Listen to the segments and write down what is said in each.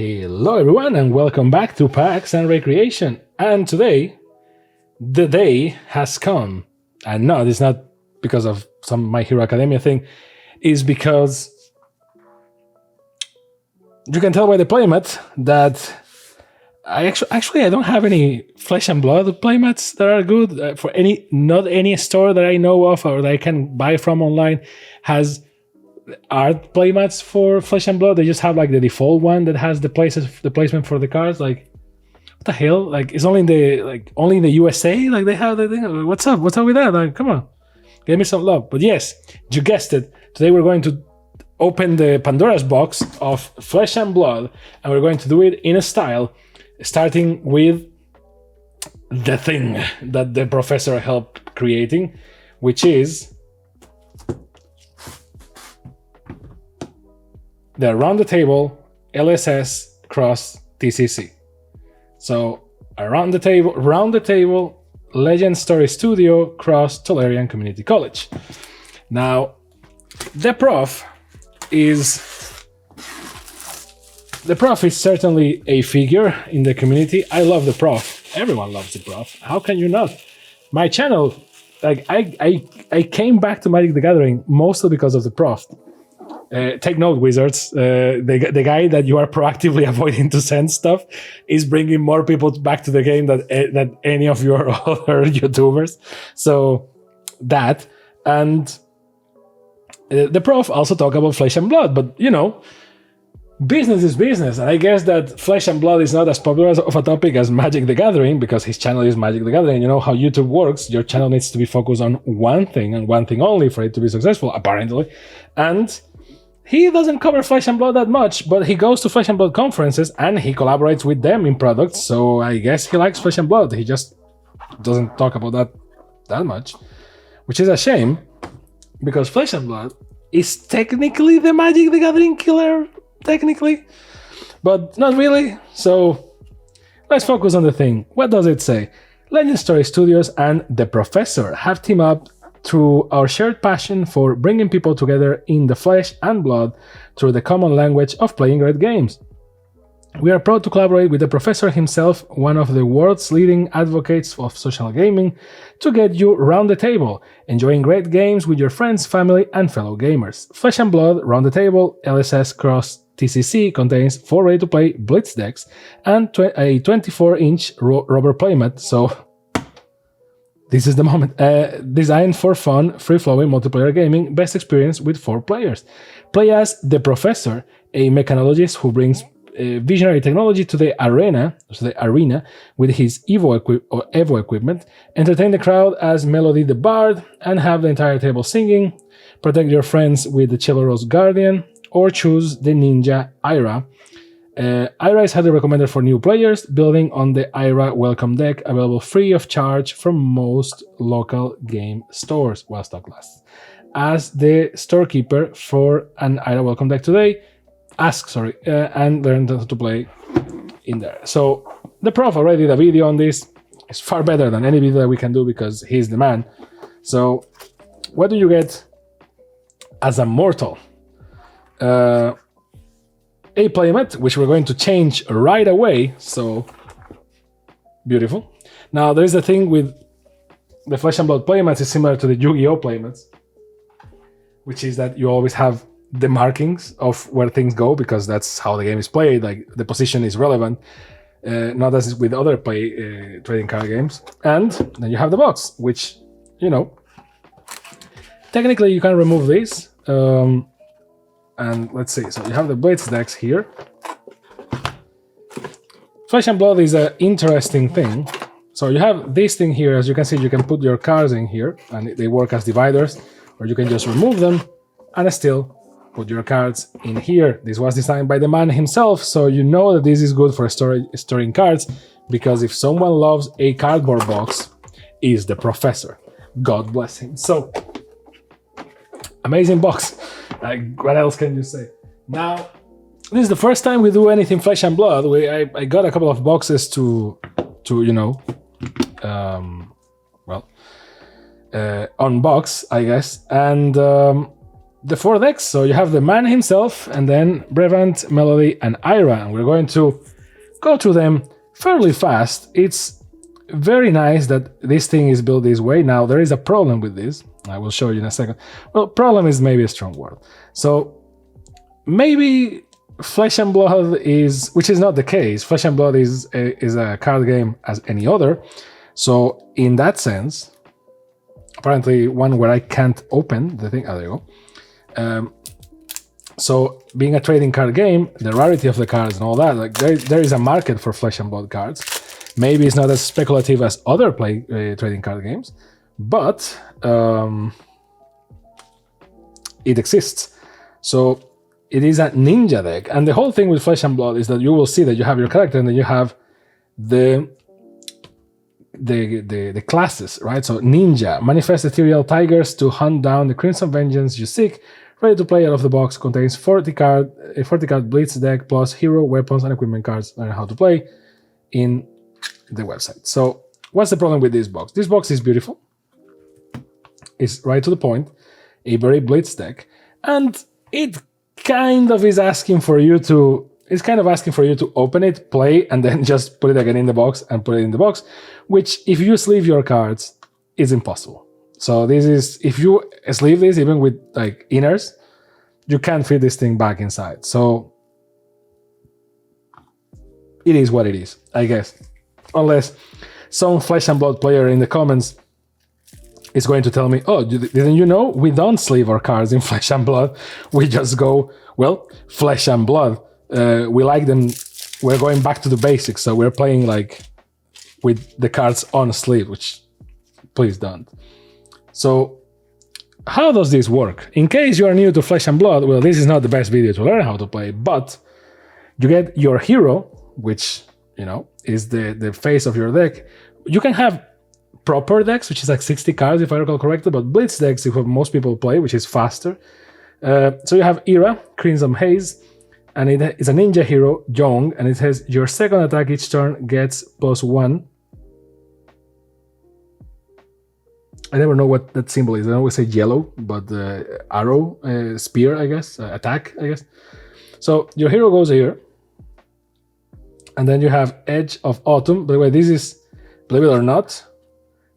Hello everyone and welcome back to Parks and Recreation. And today, the day has come. And no, it's not because of some My Hero Academia thing. It's because you can tell by the playmat that I don't have any Flesh and Blood playmats that are good for not any store that I know of or that I can buy from online has art playmats for Flesh and Blood. They just have like the default one that has the placement for the cards. Like, what the hell? Like, it's only in the USA. Like, they have the thing. What's up with that? Like, come on, give me some love. But yes, you guessed it. Today we're going to open the Pandora's box of Flesh and Blood, and we're going to do it in a style starting with the thing that the professor helped creating, which is the Around the Table LSS Cross TCC. So round the table Legend Story Studio Cross Tolerian Community College. Now, the prof is certainly a figure in the community. I love the prof. Everyone loves the prof. How can you not? My channel, like I came back to Magic the Gathering mostly because of the prof. Take note, wizards. The guy that you are proactively avoiding to send stuff is bringing more people back to the game than any of your other YouTubers. So that, and the prof also talk about Flesh and Blood, but you know, business is business, and I guess that Flesh and Blood is not as popular of a topic as Magic the Gathering because his channel is Magic the Gathering. You know how YouTube works. Your channel needs to be focused on one thing and one thing only for it to be successful, apparently. And he doesn't cover Flesh and Blood that much, but he goes to Flesh and Blood conferences and he collaborates with them in products, so I guess he likes Flesh and Blood. He just doesn't talk about that much, which is a shame, because Flesh and Blood is technically the Magic the Gathering killer, technically, but not really. So let's focus on the thing. What does it say? Legend Story Studios and the Professor have teamed up through our shared passion for bringing people together in the flesh and blood through the common language of playing great games. We are proud to collaborate with the Professor himself, one of the world's leading advocates of social gaming, to get you round the table, enjoying great games with your friends, family, and fellow gamers. Flesh and Blood Round the Table LSS Cross TCC contains 4 ready-to-play Blitz decks and a 24-inch rubber playmat, so this is the moment. Designed for fun, free-flowing multiplayer gaming, best experience with 4 players. Play as the Professor, a mechanologist who brings visionary technology to the arena with his Evo equipment. Entertain the crowd as Melody the Bard and have the entire table singing. Protect your friends with the Chivalrous Guardian, or choose the Ninja Ira. Ira is highly recommended for new players, building on the Ira Welcome deck, available free of charge from most local game stores while stock lasts. As the storekeeper for an Ira Welcome deck today, and learn to play in there. So the prof already did a video on this. It's far better than any video that we can do because he's the man. So what do you get as a mortal? A playmat, which we're going to change right away. So beautiful. Now there's the thing with the Flesh and Blood playmats is similar to the Yu-Gi-Oh playmats, which is that you always have the markings of where things go because that's how the game is played. Like, the position is relevant, not as with other trading card games. And then you have the box, which, you know, technically you can remove these. And let's see, so you have the Blitz decks here. Flesh and Blood is an interesting thing. So you have this thing here, as you can see, you can put your cards in here and they work as dividers, or you can just remove them and still put your cards in here. This was designed by the man himself, so you know that this is good for storing cards, because if someone loves a cardboard box, is the Professor. God bless him. So, amazing box. What else can you say? Now, this is the first time we do anything Flesh and Blood. I got a couple of boxes to you know, unbox, I guess, and the 4 decks. So you have the man himself, and then Brevant, Melody, and Ira. And we're going to go through them fairly fast. It's very nice that this thing is built this way. Now, there is a problem with this. I will show you in a second. Well, problem is maybe a strong word. So maybe Flesh and Blood is, which is not the case. Flesh and Blood is a card game as any other. So in that sense, apparently one where I can't open the thing. Oh, there you go. So being a trading card game, the rarity of the cards and all that, like there is a market for Flesh and Blood cards. Maybe it's not as speculative as other trading card games, but it exists. So it is a ninja deck, and the whole thing with Flesh and Blood is that you will see that you have your character and then you have the classes, right? So ninja, manifest ethereal tigers to hunt down the crimson vengeance you seek. Ready to play out of the box, contains 40 card blitz deck plus hero, weapons, and equipment cards. Learn how to play in the website. So what's the problem with this box? This box is beautiful. It's right to the point, a very blitz deck, and it kind of is asking for you to, it's kind of asking for you to open it, play, and then just put it again in the box and put it in the box, which if you sleeve your cards, is impossible. So this is, if you sleeve this, even with like inners, you can't fit this thing back inside. So it is what it is, I guess. Unless some Flesh and Blood player in the comments is going to tell me, oh, didn't you know? We don't sleeve our cards in Flesh and Blood. We just go, well, Flesh and Blood. We like them. We're going back to the basics. So we're playing like with the cards on sleeve, which please don't. So how does this work? In case you are new to Flesh and Blood, well, this is not the best video to learn how to play, but you get your hero, which, you know, is the face of your deck. You can have proper decks, which is like 60 cards, if I recall correctly, but blitz decks is what most people play, which is faster. So you have Ira, Crimson Haze, and it is a ninja hero, Young, and it says your second attack each turn gets +1. I never know what that symbol is. I always say yellow, but arrow, spear, I guess, attack, I guess. So your hero goes here, and then you have Edge of Autumn. By the way, this is, believe it or not,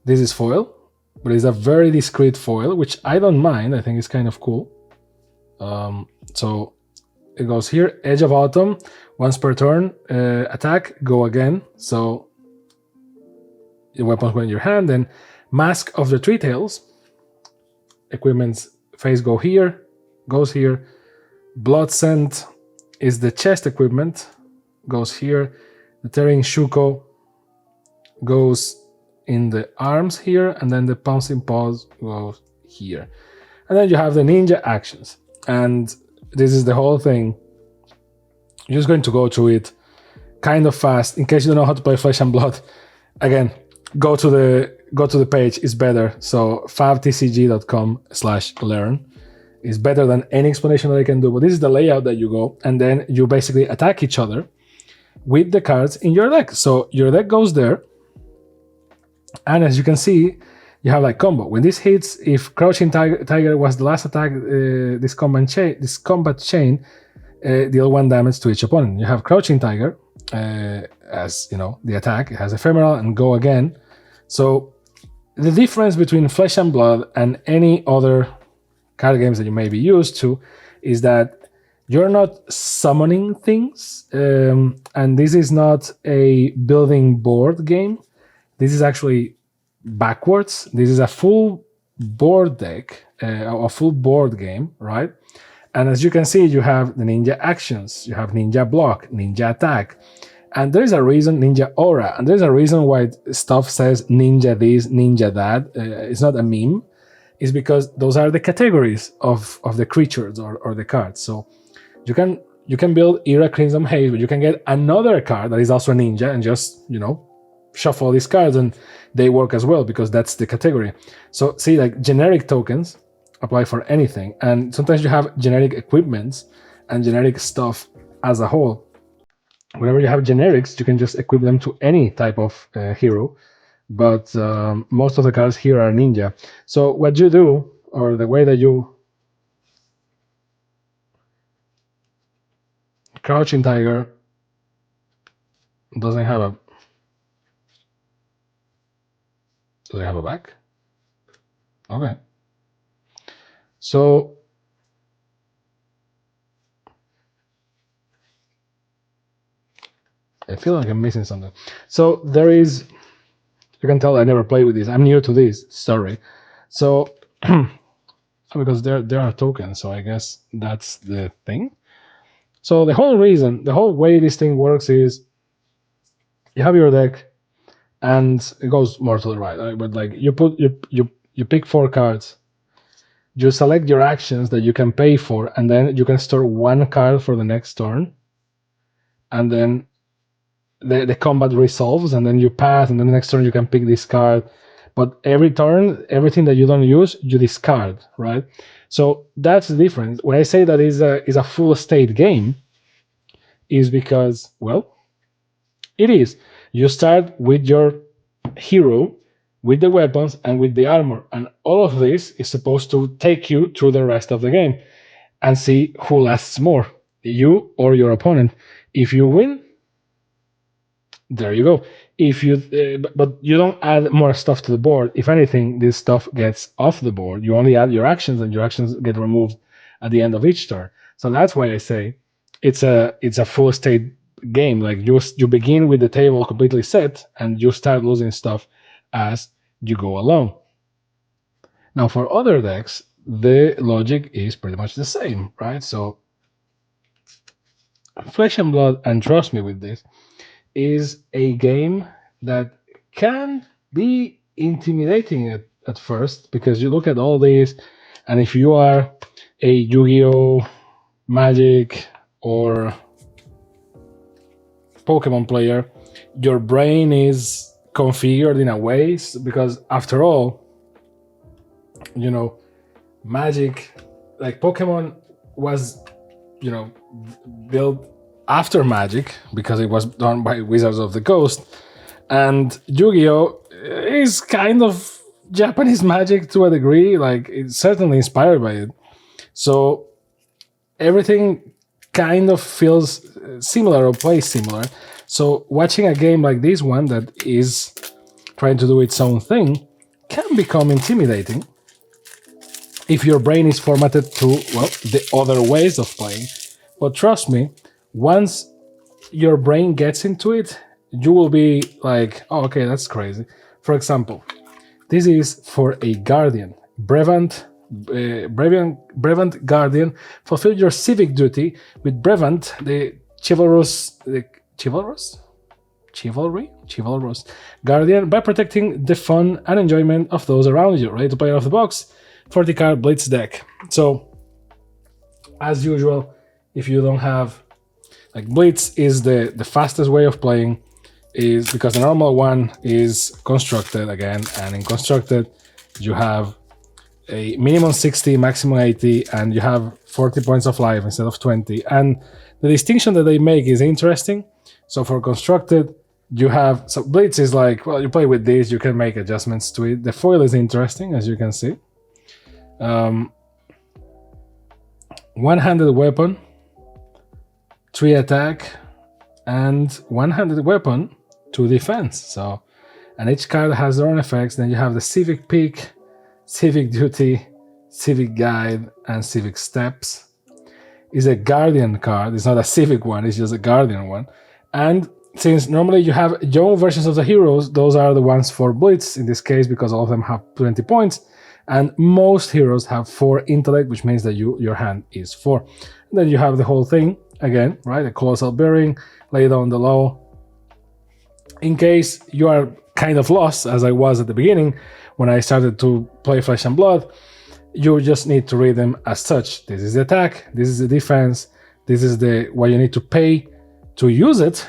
this is foil, but it's a very discreet foil, which I don't mind. I think it's kind of cool. So it goes here, Edge of Autumn, once per turn, attack, go again. So your weapons go in your hand, then Mask of the Three Tails, equipment's face goes here. Blood Scent is the chest equipment, goes here. The Tearing Shuko goes in the arms here, and then the Pouncing Paws goes here. And then you have the ninja actions. And this is the whole thing. You're just going to go through it kind of fast. In case you don't know how to play Flesh and Blood, again, go to the page, it's better. So favtcg.com/learn is better than any explanation that I can do. But this is the layout that you go, and then you basically attack each other with the cards in your deck. So your deck goes there, and as you can see, you have like combo. When this hits, if Crouching Tiger was the last attack, this combat chain deal 1 damage to each opponent. You have Crouching Tiger as, you know, the attack. It has Ephemeral and go again. So the difference between Flesh and Blood and any other card games that you may be used to is that you're not summoning things, and this is not a building board game. This is actually backwards. This is a full board deck, a full board game, right? And as you can see, you have the ninja actions, you have ninja block, ninja attack, and there's a reason, ninja aura, and there's a reason why stuff says ninja this, ninja that. It's not a meme. It's because those are the categories of the creatures or the cards. So you can build Ira Crimson Haze, but you can get another card that is also a ninja and just, you know, shuffle these cards and they work as well because that's the category. So see, like generic tokens apply for anything, and sometimes you have generic equipments and generic stuff as a whole. Whenever you have generics, you can just equip them to any type of hero, but most of the cards here are ninja. So what you do, or the way that you Crouching Tiger doesn't have a. Do they have a back? Okay. So I feel like I'm missing something. So there is. You can tell I never played with this. I'm new to this. Sorry. So because there are tokens, so I guess that's the thing. So the whole way this thing works is you have your deck, and it goes more to the right. But like you pick 4 cards, you select your actions that you can pay for, and then you can store 1 card for the next turn, and then the combat resolves, and then you pass, and then the next turn you can pick this card. But every turn, everything that you don't use, you discard, right? So that's the difference. When I say that is a full state game, is because, well, it is. You start with your hero, with the weapons, and with the armor. And all of this is supposed to take you through the rest of the game and see who lasts more, you or your opponent. If you win, there you go. If you, but you don't add more stuff to the board. If anything, this stuff gets off the board. You only add your actions, and your actions get removed at the end of each turn. So that's why I say it's a full state game. Like you begin with the table completely set, and you start losing stuff as you go along. Now, for other decks, the logic is pretty much the same, right? So, Flesh and Blood, and trust me with this, is a game that can be intimidating at first, because you look at all these, and if you are a Yu-Gi-Oh, Magic, or Pokemon player, your brain is configured in a way, because after all, you know, Magic, like Pokemon was, you know, built after Magic because it was done by Wizards of the Coast, and Yu-Gi-Oh is kind of Japanese Magic to a degree. Like, it's certainly inspired by it. So everything kind of feels similar or plays similar. So watching a game like this one that is trying to do its own thing can become intimidating if your brain is formatted to, well, the other ways of playing. But trust me, once your brain gets into it, you will be like, oh, okay, that's crazy. For example, this is for a Guardian. Brevant Guardian. Fulfill your civic duty with Brevant, the chivalrous Guardian, by protecting the fun and enjoyment of those around you. Ready to play out of the box? 40 card Blitz deck. So, as usual, if you don't have, like, Blitz is the fastest way of playing, is because the normal one is constructed again, and in constructed you have a minimum 60, maximum 80, and you have 40 points of life instead of 20. And the distinction that they make is interesting. So for constructed, you have, so Blitz is like, well, you play with this, you can make adjustments to it. The foil is interesting, as you can see. One-handed weapon, 3 attack, and one-handed weapon, 2 defense. So, and each card has their own effects. Then you have the Civic Peak, Civic Duty, Civic Guide, and Civic Steps. Is a Guardian card. It's not a Civic one, it's just a Guardian one. And since normally you have young versions of the heroes, those are the ones for Blitz in this case, because all of them have 20 points. And most heroes have 4 intellect, which means that your hand is 4. And then you have the whole thing again, right? A Colossal Bearing, lay down the law. In case you are kind of lost, as I was at the beginning when I started to play Flesh and Blood, you just need to read them as such. This is the attack, this is the defense, this is the what you need to pay to use it,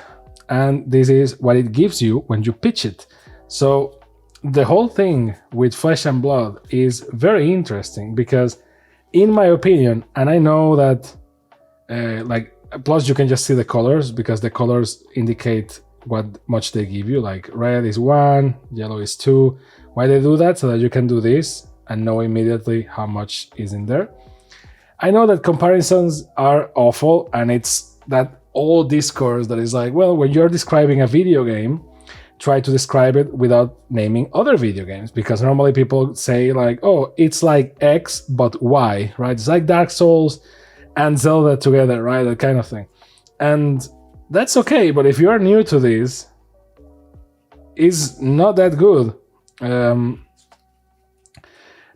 and this is what it gives you when you pitch it. So the whole thing with Flesh and Blood is very interesting because, in my opinion, and I know that, plus you can just see the colors because the colors indicate what much they give you. Like red is 1, yellow is 2. Why they do that? So that you can do this and know immediately how much is in there. I know that comparisons are awful, and it's that old discourse that is like, well, when you're describing a video game, try to describe it without naming other video games, because normally people say like, oh, it's like X but Y, right? It's like Dark Souls and Zelda together, right? That kind of thing. And that's okay, but if you're new to this, it's not that good.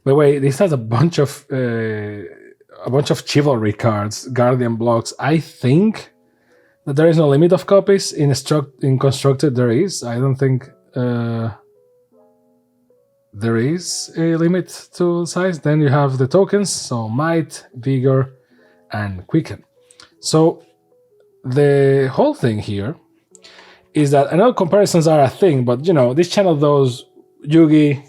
By the way, this has a bunch of chivalry cards, guardian blocks. I think that there is no limit of copies. In constructed there is. I don't think there is a limit to size. Then you have the tokens, so might, vigor, and quicken. So the whole thing here is that I know comparisons are a thing, but this channel does Yugi,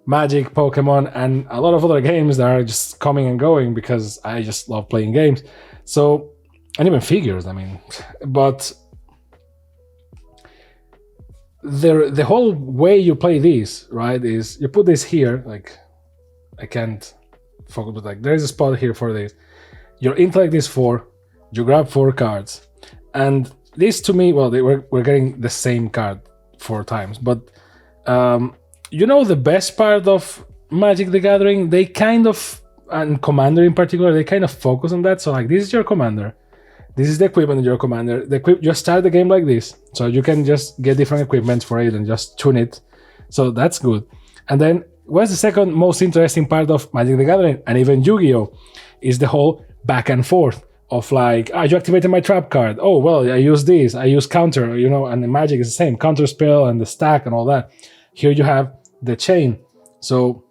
Magic, Pokemon, and a lot of other games that are just coming and going because I just love playing games. So, and even figures, I mean. But the whole way you play these, right, is you put this here, like, I can't focus, but like, there's a spot here for this. Your intellect is 4, you grab 4 cards. And this to me, well, we're getting the same card 4 times, but the best part of Magic the Gathering, they kind of, and Commander in particular, they kind of focus on that. So like, this is your commander, this is the equipment of your commander. You start the game like this, so you can just get different equipment for it and just tune it. So that's good. And then what's the second most interesting part of Magic the Gathering, and even Yu-Gi-Oh, is the whole back and forth of like, you activated my trap card. Oh, well, I use this, I use counter, and the Magic is the same, counter spell and the stack and all that. Here you have the chain. So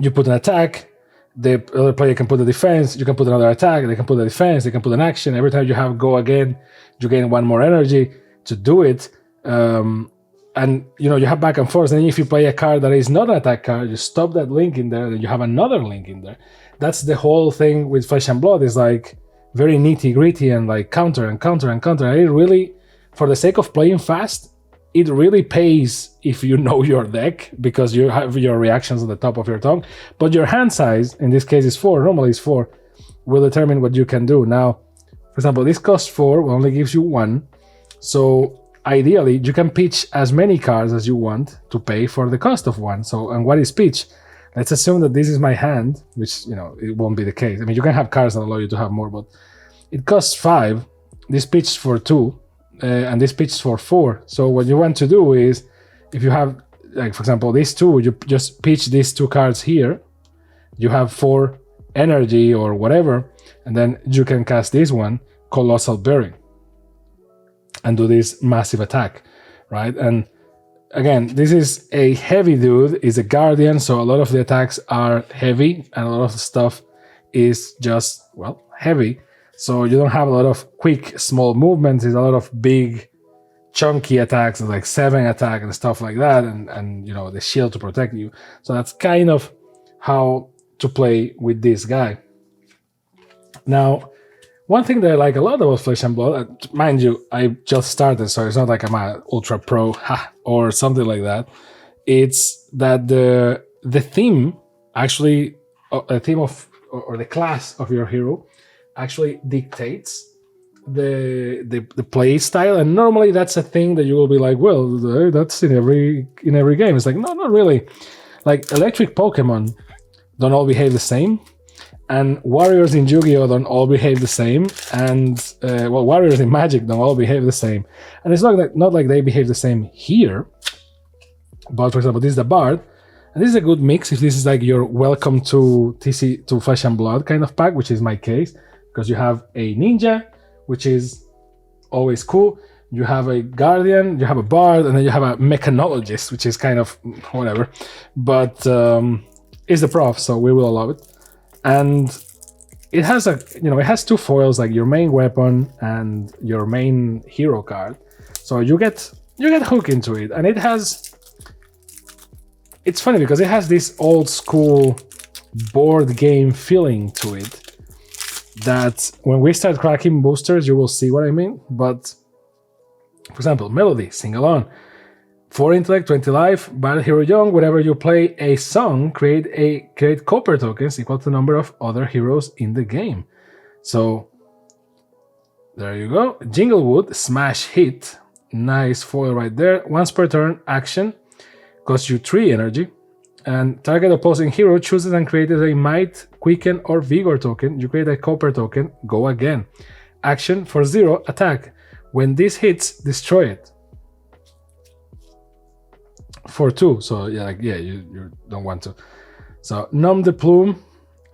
you put an attack, the other player can put a defense, you can put another attack, they can put a defense, they can put an action. Every time you have go again, you gain 1 more energy to do it. And you have back and forth. And if you play a card that is not an attack card, you stop that link in there, then you have another link in there. That's the whole thing with Flesh and Blood, is like very nitty gritty and like counter and counter and counter. And it really, for the sake of playing fast, it really pays if you know your deck, because you have your reactions at the top of your tongue. But your hand size, in this case is 4, normally it's 4, will determine what you can do. Now, for example, this costs 4, only gives you 1. So ideally, you can pitch as many cards as you want to pay for the cost of 1. So, and what is pitch? Let's assume that this is my hand, which, it won't be the case. I mean, you can have cards that allow you to have more, but it costs 5. This pitches for 2. And this pitches for 4. So what you want to do is, if you have, like, for example, these 2, you just pitch these 2 cards here. You have 4 energy or whatever, and then you can cast this one, Colossal Bearing, and do this massive attack, right? And again, this is a heavy dude, is a guardian, so a lot of the attacks are heavy, and a lot of the stuff is just, well, heavy. So you don't have a lot of quick, small movements. It's a lot of big, chunky attacks, like 7 attack and stuff like that, and the shield to protect you. So that's kind of how to play with this guy. Now, one thing that I like a lot about Flesh and Blood, mind you, I just started, so it's not like I'm an ultra pro or something like that. It's that the theme, actually, a theme of, or the class of your hero, actually dictates the play style. And normally that's a thing that you will be like, well, that's in every game. It's like, no, not really. Like, electric Pokemon don't all behave the same, and warriors in Yu-Gi-Oh don't all behave the same, and warriors in Magic don't all behave the same. And it's not like they behave the same here. But for example, this is the Bard, and this is a good mix if this is like your welcome to Flesh and Blood kind of pack, which is my case, because you have a ninja, which is always cool. You have a guardian, you have a bard, and then you have a mechanologist, which is kind of whatever. But it's the prof, so we will allow it. And it has it has 2 foils, like your main weapon and your main hero card. So you get hooked into it, and it's funny because it has this old school board game feeling to it, that when we start cracking boosters, you will see what I mean. But for example, Melody, sing along. 4 intellect, 20 life, Battle Hero Young. Whenever you play a song, create copper tokens equal to the number of other heroes in the game. So There you go. Jinglewood, smash hit. Nice foil right there. Once per turn, action. Costs you 3 energy. And target opposing hero chooses and creates a Might, Quicken, or Vigor token. You create a Copper token. Go again. Action for 0, attack. When this hits, destroy it. For 2. So you don't want to. So Numb the Plume.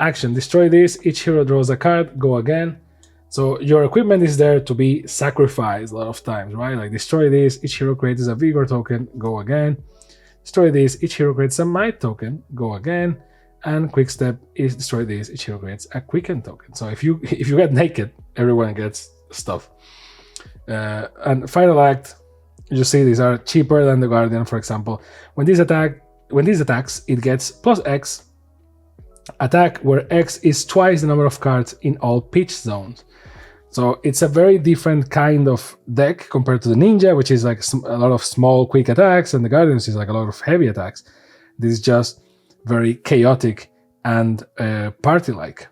Action. Destroy this. Each hero draws a card. Go again. So your equipment is there to be sacrificed a lot of times, right? Like destroy this. Each hero creates a Vigor token. Go again. Destroy this, each hero creates a Might token, go again, and Quick Step is destroy this, each hero creates a Quicken token. So if you get naked, everyone gets stuff. And final act, you see these are cheaper than the Guardian, for example. When this attacks, it gets plus X attack, where X is twice the number of cards in all pitch zones. So it's a very different kind of deck compared to the Ninja, which is like a lot of small, quick attacks, and the Guardians is like a lot of heavy attacks. This is just very chaotic and party-like,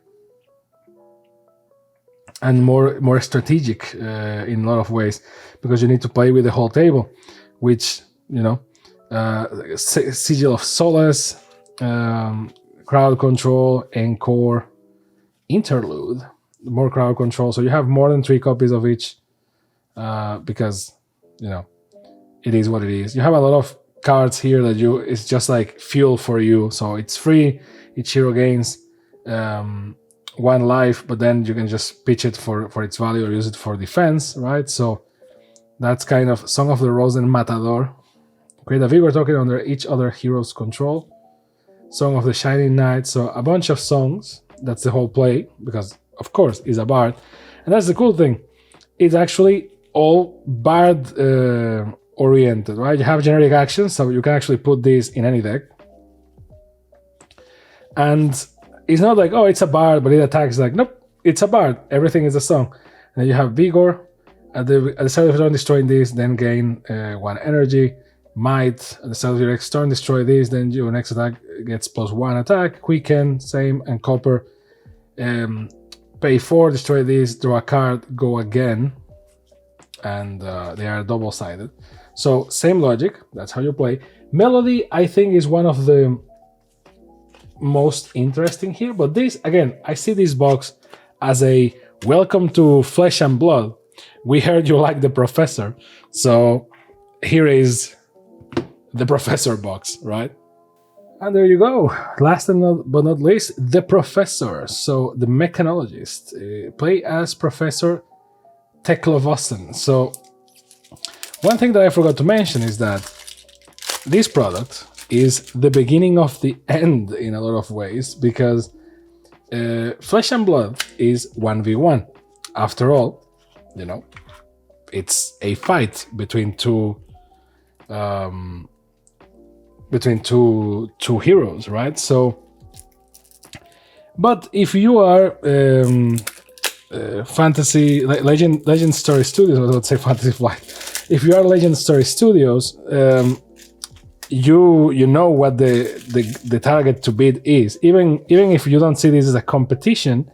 and more strategic in a lot of ways, because you need to play with the whole table, which Sigil of Solace, Crowd Control, Encore, Interlude. More crowd control, so you have more than 3 copies of each, because it is what it is. You have a lot of cards here that it's just like fuel for you, so it's free. Each hero gains 1 life, but then you can just pitch it for its value or use it for defense, right? So that's kind of Song of the Rose and Matador. Create a Vigor token under each other hero's control. Song of the Shining Knight, so a bunch of songs. That's the whole play, because of course, is a bard. And that's the cool thing. It's actually all bard oriented, right? You have generic actions, so you can actually put these in any deck. And it's not like, oh, it's a bard, but it attacks. Like, nope, it's a bard. Everything is a song. And then you have Vigor. At the start of your turn, destroying this, then gain 1 energy. Might. At the start of your next turn, destroy this, then your next attack gets +1 attack. Quicken, same, and Copper. Pay 4, destroy this, draw a card, go again, and they are double-sided. So same logic, that's how you play. Melody, I think, is one of the most interesting here, but this, again, I see this box as a welcome to Flesh and Blood. We heard you like the Professor, so here is the Professor box, right? And there you go. Last but not least, the Professor. So the Mechanologist. Play as Professor Teklovossen. So one thing that I forgot to mention is that this product is the beginning of the end in a lot of ways, because Flesh and Blood is 1v1. After all, it's a fight between two heroes, right? So, but if you are Fantasy Legend Story Studios, I would say Fantasy Flight. If you are Legend Story Studios, you know what the target to beat is. Even if you don't see this as a competition,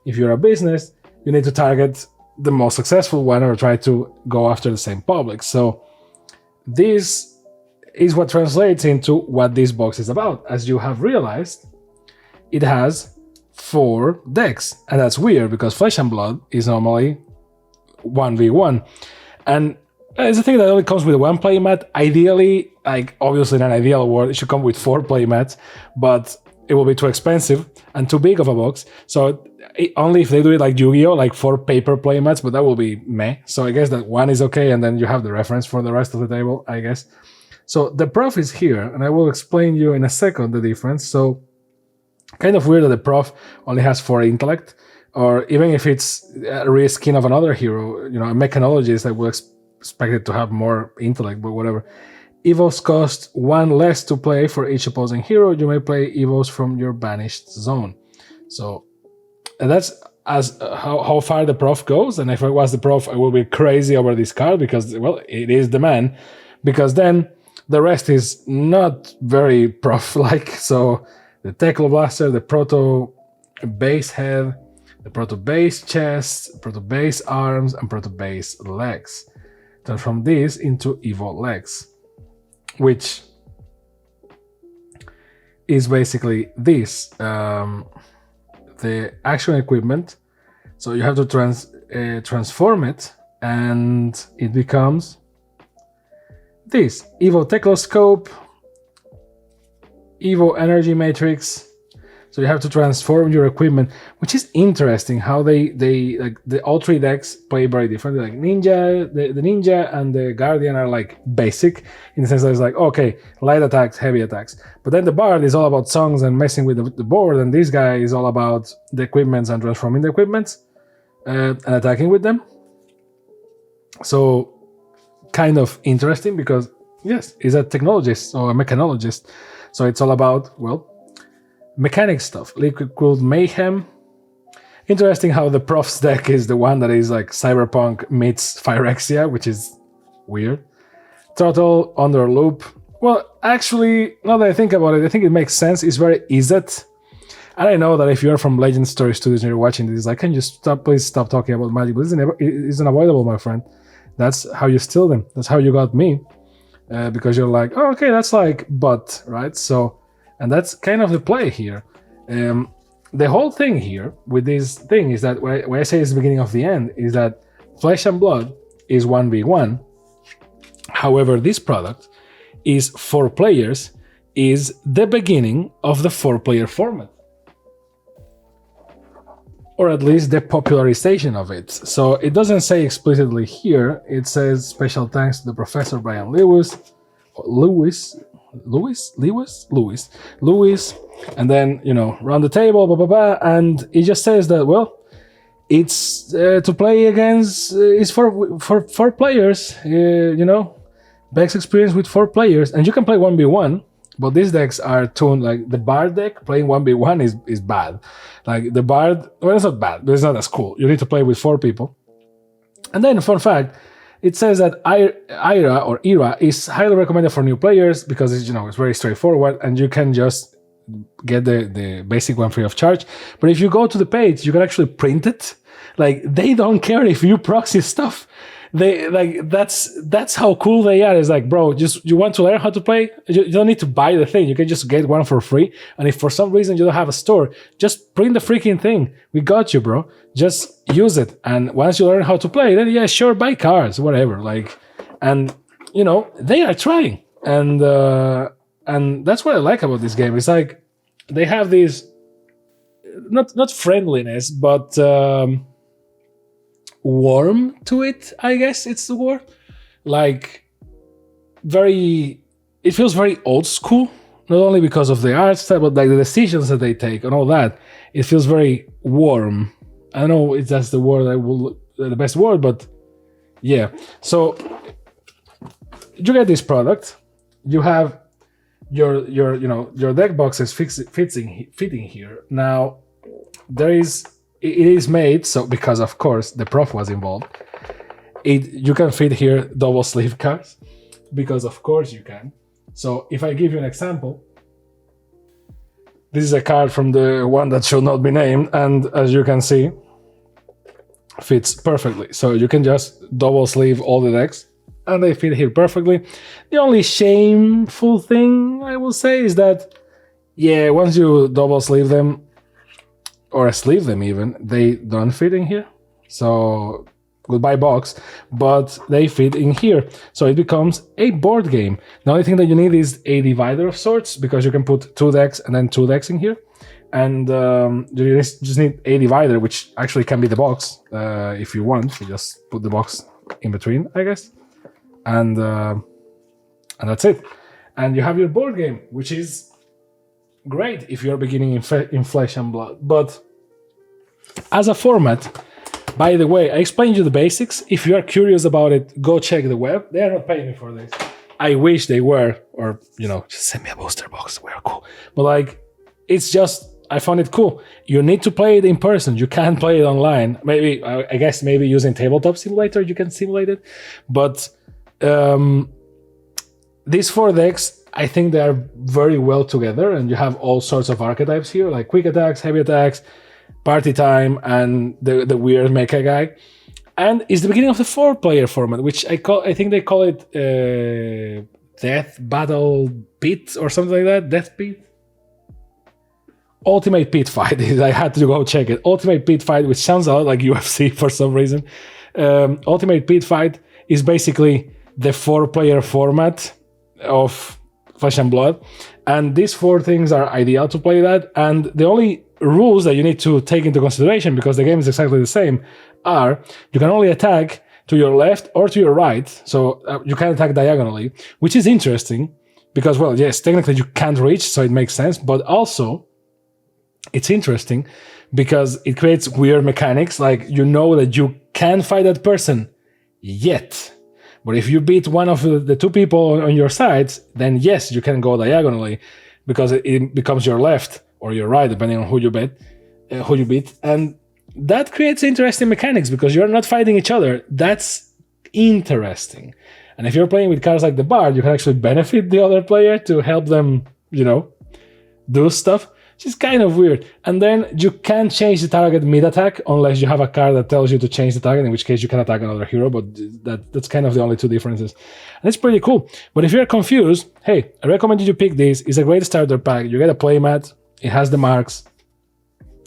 if you're a business, you need to target the most successful one or try to go after the same public. So this is what translates into what this box is about. As you have realized, it has 4 decks, and that's weird because Flesh and Blood is normally 1v1, and it's a thing that only comes with 1 playmat. Ideally, like obviously in an ideal world, it should come with 4 playmats, but it will be too expensive and too big of a box. So only if they do it like Yu-Gi-Oh, like 4 paper playmats, but that will be meh. So I guess that 1 is okay, and then you have the reference for the rest of the table, I guess. So the Prof is here, and I will explain you in a second the difference. So kind of weird that the Prof only has 4 intellect, or even if it's a reskin of another hero, a mechanologist, I will expect it to have more intellect, but whatever. Evos cost 1 less to play for each opposing hero. You may play Evos from your banished zone. So that's as how far the Prof goes, and if I was the Prof, I will be crazy over this card because, well, it is the man, because then the rest is not very Prof-like. So the Tackle Blaster, the Proto Base Head, the proto-base chest, proto-base arms, and proto-base legs. Transform these into Evo legs, which is basically this, the action equipment. So you have to transform it, and it becomes this Evo Tecloscope, Evo Energy Matrix. So you have to transform your equipment, which is interesting how they like all 3 decks play very differently. Like Ninja, the Ninja and the Guardian are like basic in the sense that it's like, okay, light attacks, heavy attacks. But then the Bard is all about songs and messing with the board, and this guy is all about the equipments and transforming the equipments and attacking with them. So kind of interesting because, yes, he's a technologist or a mechanologist. So it's all about, well, mechanic stuff. Liquid Cooled Mayhem. Interesting how the Prof's deck is the one that is like Cyberpunk meets Phyrexia, which is weird. Throttle, Under Loop. Well, actually, now that I think about it, I think it makes sense. It's very easy. And I know that if you're from Legend Story Studios and you're watching this, like, can you please stop talking about Magic? But it's unavoidable, my friend. That's how you steal them. That's how you got me. Because you're like, oh, okay, that's like but, right? So, and that's kind of the play here. The whole thing here with this thing is that when I say it's the beginning of the end, is that Flesh and Blood is 1v1. However, this product is 4 players, is the beginning of the 4-player format. Or at least the popularization of it. So it doesn't say explicitly here, it says special thanks to the Professor Brian Lewis, and then, you know, round the table, blah, blah, blah, and it just says that, well, it's to play against, it's for players, you know, best experience with 4 players, and you can play 1v1, but these decks are tuned, like the Bard deck, playing 1v1 is bad. Like the Bard, well, it's not bad, but it's not as cool. You need to play with 4 people. And then, fun fact, it says that Era is highly recommended for new players because it's, you know, it's very straightforward and you can just get the basic one free of charge. But if you go to the page, you can actually print it. Like, they don't care if you proxy stuff. They like that's how cool they are. It's like, bro, just you want to learn how to play, you don't need to buy the thing. You can just get one for free. And if for some reason you don't have a store, just print the freaking thing. We got you, bro. Just use it. And once you learn how to play, then yeah, sure, buy cards, whatever. Like, and you know, they are trying. And that's what I like about this game. It's like they have this not friendliness, but warm to it, I guess it's the word. Like, it feels very old school, not only because of the art style, but like the decisions that they take and all that. It feels very warm. I don't know if that's the best word, but yeah. So you get this product, you have your deck boxes fitting here. Now it is made so because, of course, the prof was involved. You can fit here double sleeve cards because, of course, you can. So if I give you an example, this is a card from the one that should not be named, and as you can see, fits perfectly. So you can just double sleeve all the decks, and they fit here perfectly. The only shameful thing I will say is that, yeah, once you double sleeve them, or sleeve them even, they don't fit in here. So goodbye box, but they fit in here. So it becomes a board game. The only thing that you need is a divider of sorts, because you can put 2 decks and then 2 decks in here. And you just need a divider, which actually can be the box if you want. You just put the box in between, I guess. And that's it. And you have your board game, which is great if you're beginning in Flesh and Blood. But as a format, by the way, I explained you the basics. If you are curious about it, go check the web. They are not paying me for this. I wish they were, or, you know, just send me a booster box. We're cool. But like, it's just, I found it cool. You need to play it in person. You can't play it online. Maybe, I guess maybe using Tabletop Simulator, you can simulate it. But these 4 decks, I think they are very well together, and you have all sorts of archetypes here, like quick attacks, heavy attacks, party time and the weird mecha guy. And it's the beginning of the 4-player format, which I think they call it Death Battle Pit or something like that. Death Pit? Ultimate Pit Fight. I had to go check it. Ultimate Pit Fight, which sounds a lot like UFC for some reason. Ultimate Pit Fight is basically the 4-player format of Flesh and Blood. And these 4 things are ideal to play that. And the only rules that you need to take into consideration, because the game is exactly the same, are you can only attack to your left or to your right. So you can attack diagonally, which is interesting because, well, yes, technically you can't reach, so it makes sense. But also, it's interesting because it creates weird mechanics. Like, you know that you can fight that person yet. But if you beat one of the 2 people on your sides, then yes, you can go diagonally because it becomes your left or your right, depending on who you beat. And that creates interesting mechanics because you're not fighting each other. That's interesting. And if you're playing with cards like the Bard, you can actually benefit the other player to help them, do stuff. Which is kind of weird. And then you can change the target mid-attack unless you have a card that tells you to change the target, in which case you can attack another hero, but that's kind of the only 2 differences. And it's pretty cool. But if you're confused, hey, I recommend you pick this. It's a great starter pack. You get a playmat, it has the marks,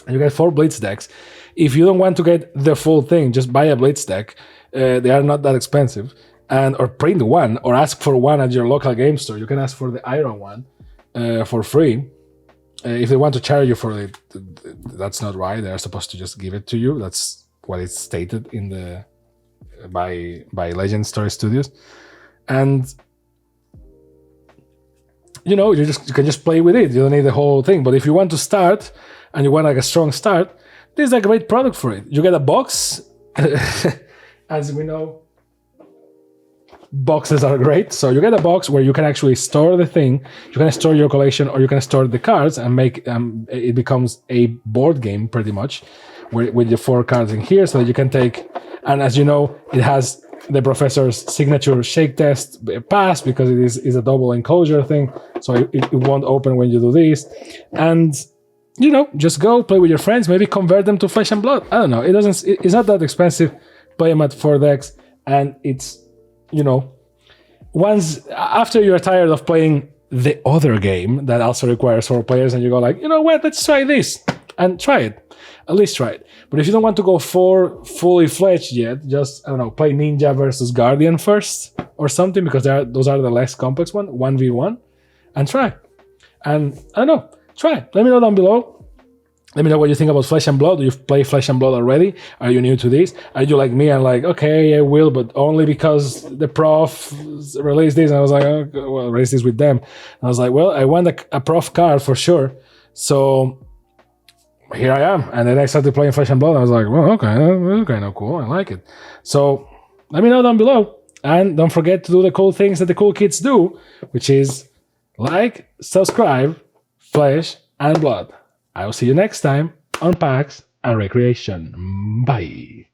and you get 4 Blitz decks. If you don't want to get the full thing, just buy a Blitz deck. They are not that expensive. Or print one, or ask for one at your local game store. You can ask for the Iron one for free. If they want to charge you for it, that's not right. They're supposed to just give it to you. That's what it's stated in the by Legend Story Studios. And you can just play with it. You don't need the whole thing. But if you want to start and you want like a strong start, this is a great product for it. You get a box. As we know, boxes are great. So you get a box where you can actually store the thing. You can store your collection, or you can store the cards and make it becomes a board game pretty much, with your 4 cards in here, so that you can take. And as you know, it has the professor's signature shake test pass because it is a double enclosure thing, so it won't open when you do this. And just go play with your friends. Maybe convert them to Flesh and Blood. I don't know. It's not that expensive. Play them at 4 decks, and it's. Once after you're tired of playing the other game that also requires 4 players, and you go like, what, let's try this, and try it. At least try it. But if you don't want to go 4 fully fledged yet, just, play Ninja versus Guardian first or something, because those are the less complex one, 1v1, and try. And I don't know, try. Let me know down below. Let me know what you think about Flesh and Blood. Do you play Flesh and Blood already? Are you new to this? Are you like me and like, okay, I will, but only because the prof released this? And I was like, oh, well, release this with them. And I was like, well, I want a prof card for sure. So here I am. And then I started playing Flesh and Blood. And I was like, well, okay, kind of cool. I like it. So let me know down below. And don't forget to do the cool things that the cool kids do, which is like, subscribe, Flesh and Blood. I will see you next time on PAX and Recreation. Bye.